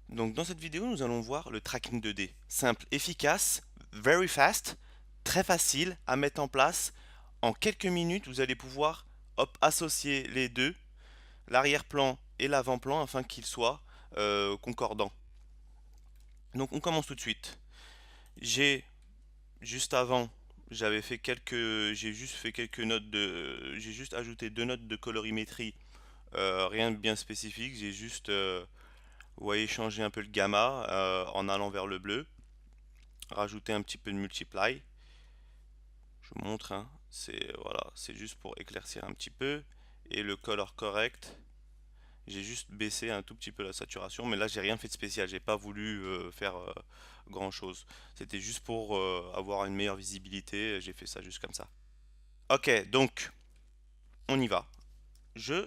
Donc dans cette vidéo, nous allons voir le tracking 2D. Simple, efficace, very fast, très facile à mettre en place. En quelques minutes, vous allez pouvoir associer les deux, l'arrière-plan et l'avant-plan, afin qu'ils soient concordants. Donc on commence tout de suite. J'ai juste avant, j'ai juste fait quelques notes j'ai juste ajouté deux notes de colorimétrie, rien de bien spécifique. J'ai juste, vous voyez, changé un peu le gamma en allant vers le bleu. Rajouter un petit peu de multiply. Je vous montre, hein. C'est voilà, c'est juste pour éclaircir un petit peu. Et le color correct, j'ai juste baissé un tout petit peu la saturation, mais là j'ai rien fait de spécial. J'ai pas voulu faire grand chose. C'était juste pour avoir une meilleure visibilité. J'ai fait ça juste comme ça. Ok, donc on y va. Je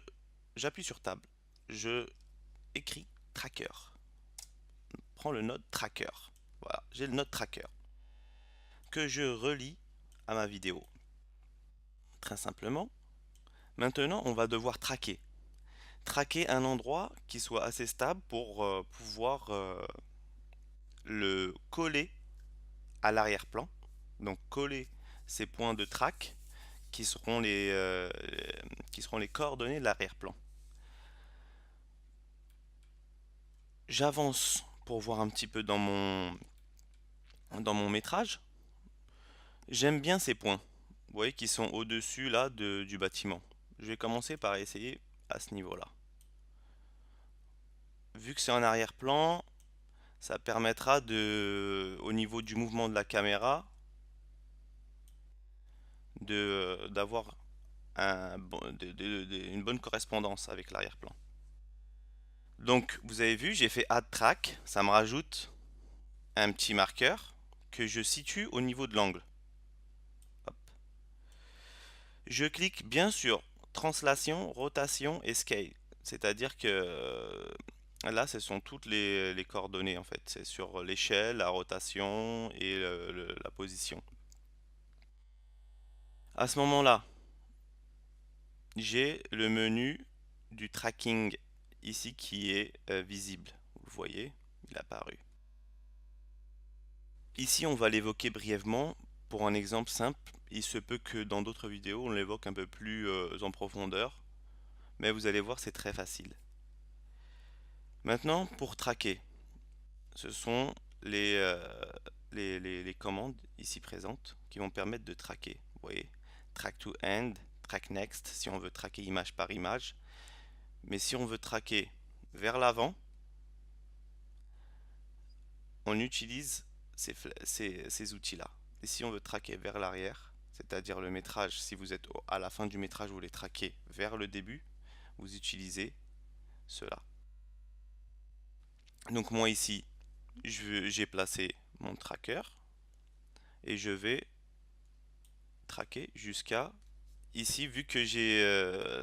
J'appuie sur Tab. Je écris tracker. Prends le node tracker. Voilà, j'ai le node tracker que je relie à ma vidéo. Très simplement. Maintenant, on va devoir traquer. Traquer un endroit qui soit assez stable pour pouvoir le coller à l'arrière-plan. Donc coller ces points de track qui seront les coordonnées de l'arrière-plan. J'avance pour voir un petit peu dans mon métrage. J'aime bien ces points, vous voyez, qui sont au-dessus là du bâtiment. Je vais commencer par essayer à ce niveau-là. Vu que c'est en arrière-plan, ça permettra au niveau du mouvement de la caméra, d'avoir une bonne correspondance avec l'arrière-plan. Donc, vous avez vu, j'ai fait Add Track, ça me rajoute un petit marqueur que je situe au niveau de l'angle. Hop. Je clique bien sur Translation, Rotation et Scale. C'est-à-dire que là, ce sont toutes les coordonnées en fait. C'est sur l'échelle, la rotation et la position. À ce moment-là, j'ai le menu du tracking ici qui est visible. Vous le voyez, il est apparu. Ici, on va l'évoquer brièvement pour un exemple simple. Il se peut que dans d'autres vidéos, on l'évoque un peu plus en profondeur, mais vous allez voir, c'est très facile. Maintenant, pour traquer, ce sont les commandes ici présentes qui vont permettre de traquer. Vous voyez, track to end, track next, si on veut traquer image par image. Mais si on veut traquer vers l'avant, on utilise ces outils-là. Et si on veut traquer vers l'arrière, c'est-à-dire le métrage, si vous êtes à la fin du métrage, vous voulez traquer vers le début, vous utilisez cela. Donc moi ici, j'ai placé mon tracker et je vais traquer jusqu'à ici, vu que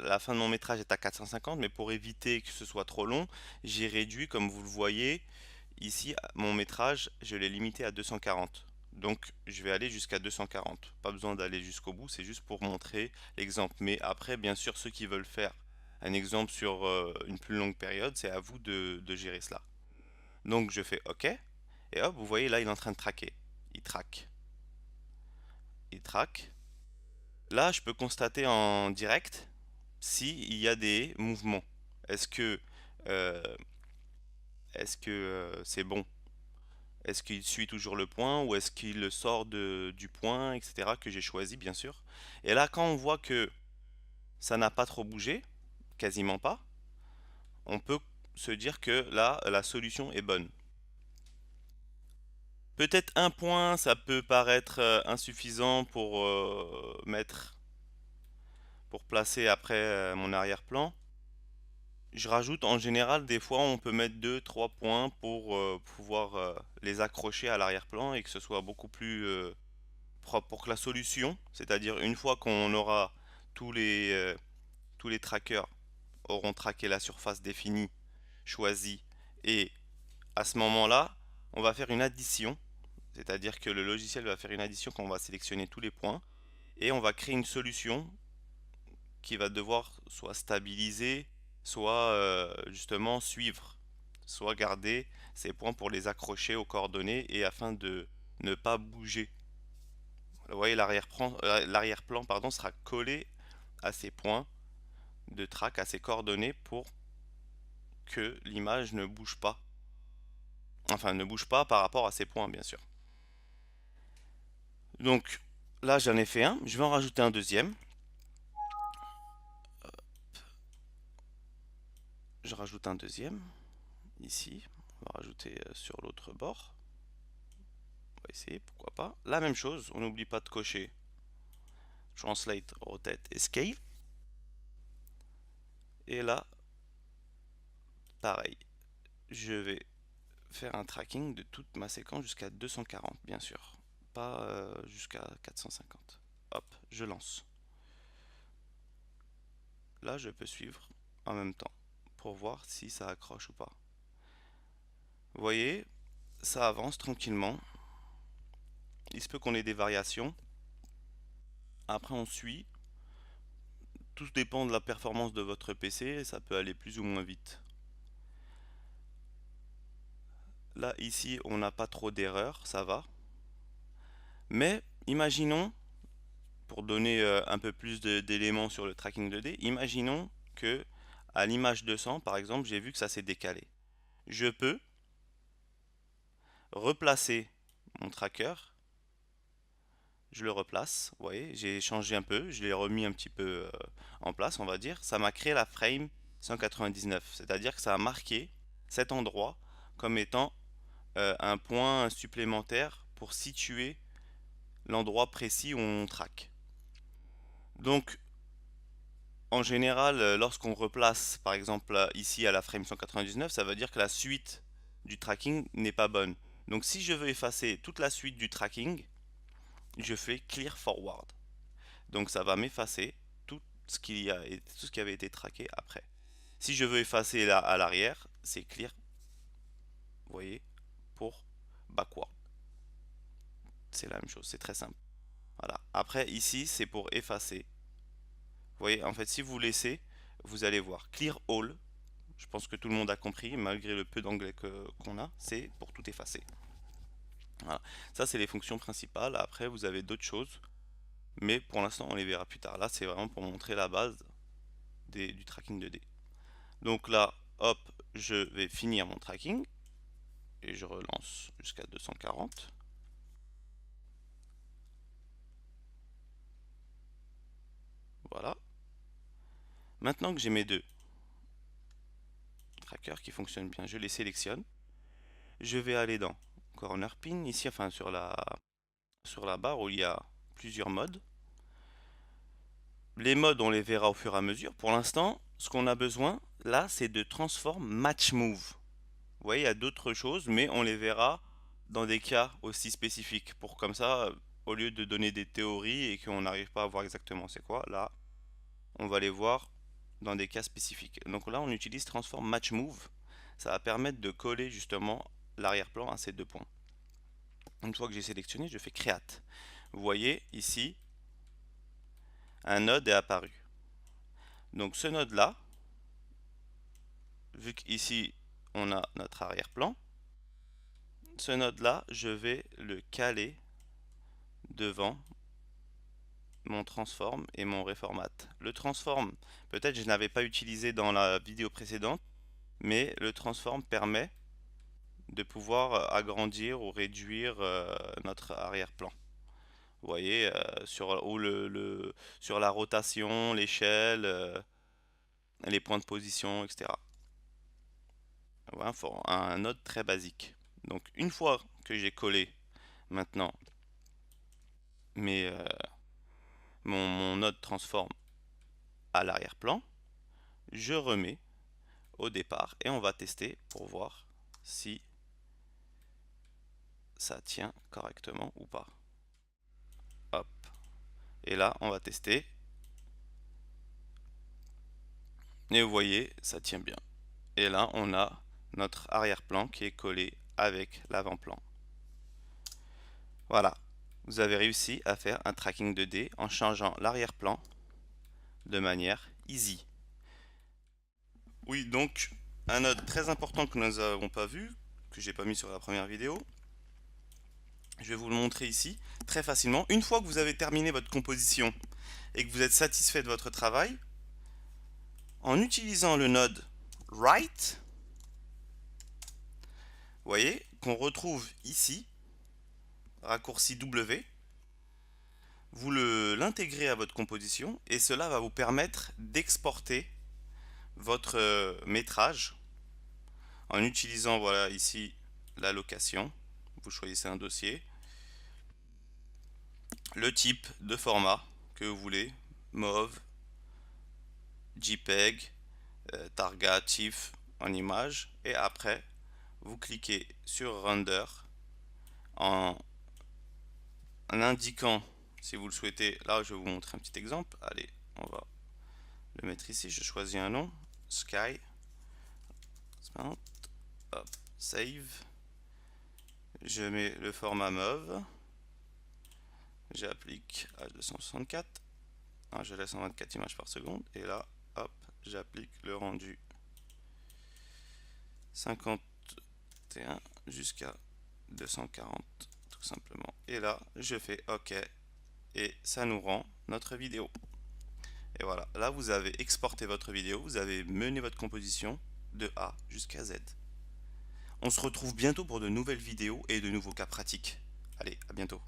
la fin de mon métrage est à 450, mais pour éviter que ce soit trop long, j'ai réduit, comme vous le voyez, ici, mon métrage, je l'ai limité à 240. Donc, je vais aller jusqu'à 240. Pas besoin d'aller jusqu'au bout, c'est juste pour montrer l'exemple. Mais après, bien sûr, ceux qui veulent faire un exemple sur une plus longue période, c'est à vous de gérer cela. Donc, je fais OK. Et hop, vous voyez, là, il est en train de traquer. Il traque. Il traque. Là, je peux constater en direct s'il y a des mouvements. Est-ce que euh, c'est bon? Est-ce qu'il suit toujours le point ou est-ce qu'il sort du point, etc. que j'ai choisi, bien sûr. Et là, quand on voit que ça n'a pas trop bougé, quasiment pas, on peut se dire que là, la solution est bonne. Peut-être un point, ça peut paraître insuffisant pour placer après mon arrière-plan. Je rajoute en général, des fois, on peut mettre deux, trois points pour pouvoir les accrocher à l'arrière-plan et que ce soit beaucoup plus propre pour que la solution, c'est-à-dire une fois qu'on aura tous les, euh, tous les trackers auront traqué la surface définie, choisie, et à ce moment-là, on va faire une addition, c'est-à-dire que le logiciel va faire une addition quand on va sélectionner tous les points, et on va créer une solution qui va devoir soit stabiliser, soit justement suivre soit garder ces points pour les accrocher aux coordonnées et afin de ne pas bouger. Vous voyez, l'arrière-plan, pardon, sera collé à ces points de track, à ces coordonnées pour que l'image ne bouge pas. Enfin, ne bouge pas par rapport à ces points, bien sûr. Donc là, j'en ai fait un. Je vais en rajouter un deuxième. Je rajoute un deuxième. Ici. On va rajouter sur l'autre bord. On va essayer, pourquoi pas. La même chose, on n'oublie pas de cocher Translate, Rotate et Scale. Et là, pareil. Je vais faire un tracking de toute ma séquence jusqu'à 240, bien sûr. Pas jusqu'à 450. Hop, je lance. Là, je peux suivre en même temps pour voir si ça accroche ou pas. Vous voyez, ça avance tranquillement. Il se peut qu'on ait des variations. Après, on suit. Tout dépend de la performance de votre PC. Ça peut aller plus ou moins vite. Là, ici, on n'a pas trop d'erreurs. Ça va. Mais, imaginons, pour donner un peu plus d'éléments sur le tracking 2D, imaginons que à l'image 200, par exemple, j'ai vu que ça s'est décalé. Je peux replacer mon tracker. Je le replace, vous voyez, j'ai changé un peu, je l'ai remis un petit peu en place, on va dire. Ça m'a créé la frame 199, c'est-à-dire que ça a marqué cet endroit comme étant un point supplémentaire pour situer l'endroit précis où on traque. Donc, en général, lorsqu'on replace, par exemple ici à la frame 199, ça veut dire que la suite du tracking n'est pas bonne. Donc, si je veux effacer toute la suite du tracking, je fais Clear Forward. Donc ça va m'effacer tout ce qui avait été traqué après. Si je veux effacer là à l'arrière, c'est clear, vous voyez, pour backward. C'est la même chose, c'est très simple. Voilà. Après ici, c'est pour effacer. Vous voyez, en fait, si vous laissez, vous allez voir clear all. Je pense que tout le monde a compris, malgré le peu d'anglais qu'on a, c'est pour tout effacer. Voilà. Ça, c'est les fonctions principales. Après, vous avez d'autres choses, mais pour l'instant, on les verra plus tard. Là, c'est vraiment pour montrer la base du tracking 2D. Donc là, hop, je vais finir mon tracking et je relance jusqu'à 240. Voilà. Maintenant que j'ai mes deux trackers qui fonctionnent bien, je les sélectionne. Je vais aller dans Corner Pin, ici, enfin sur la barre où il y a plusieurs modes. Les modes, on les verra au fur et à mesure. Pour l'instant, ce qu'on a besoin, là, c'est de Transform Match Move. Vous voyez, il y a d'autres choses, mais on les verra dans des cas aussi spécifiques. Pour comme ça, au lieu de donner des théories et qu'on n'arrive pas à voir exactement c'est quoi, là, on va les voir dans des cas spécifiques. Donc là, on utilise Transform Match Move. Ça va permettre de coller justement l'arrière-plan à ces deux points. Une fois que j'ai sélectionné, je fais Create. Vous voyez ici, un node est apparu. Donc ce node-là, vu qu'ici on a notre arrière-plan, ce node-là, je vais le caler devant mon transform et mon reformat. Le transform, peut-être je n'avais pas utilisé dans la vidéo précédente, mais le transform permet de pouvoir agrandir ou réduire notre arrière-plan. Vous voyez, sur la rotation, l'échelle, les points de position, etc. Voilà, un node très basique. Donc une fois que j'ai collé maintenant mon node transform à l'arrière-plan, je remets au départ et on va tester pour voir si ça tient correctement ou pas. Hop. Et là, on va tester. Et vous voyez, ça tient bien. Et là, on a notre arrière-plan qui est collé avec l'avant-plan. Voilà. Vous avez réussi à faire un tracking 2D en changeant l'arrière-plan de manière easy. Oui, donc un node très important que nous n'avons pas vu, que j'ai pas mis sur la première vidéo. Je vais vous le montrer ici très facilement. Une fois que vous avez terminé votre composition et que vous êtes satisfait de votre travail, en utilisant le node write, vous voyez qu'on retrouve ici, raccourci W, vous l'intégrez à votre composition et cela va vous permettre d'exporter votre métrage en utilisant, voilà, ici l'allocation. Vous choisissez un dossier, le type de format que vous voulez, MOV, JPEG, Targa, TIFF en image, et après vous cliquez sur Render en indiquant, si vous le souhaitez, là je vais vous montrer un petit exemple. Allez, on va le mettre ici, je choisis un nom, Sky, hop, Save, je mets le format MOV, j'applique H264, je laisse en 24 images par seconde, et là, hop, j'applique le rendu 51 jusqu'à 240 tout simplement. Et là, je fais OK et ça nous rend notre vidéo. Et voilà, là vous avez exporté votre vidéo, vous avez mené votre composition de A jusqu'à Z. On se retrouve bientôt pour de nouvelles vidéos et de nouveaux cas pratiques. Allez, à bientôt.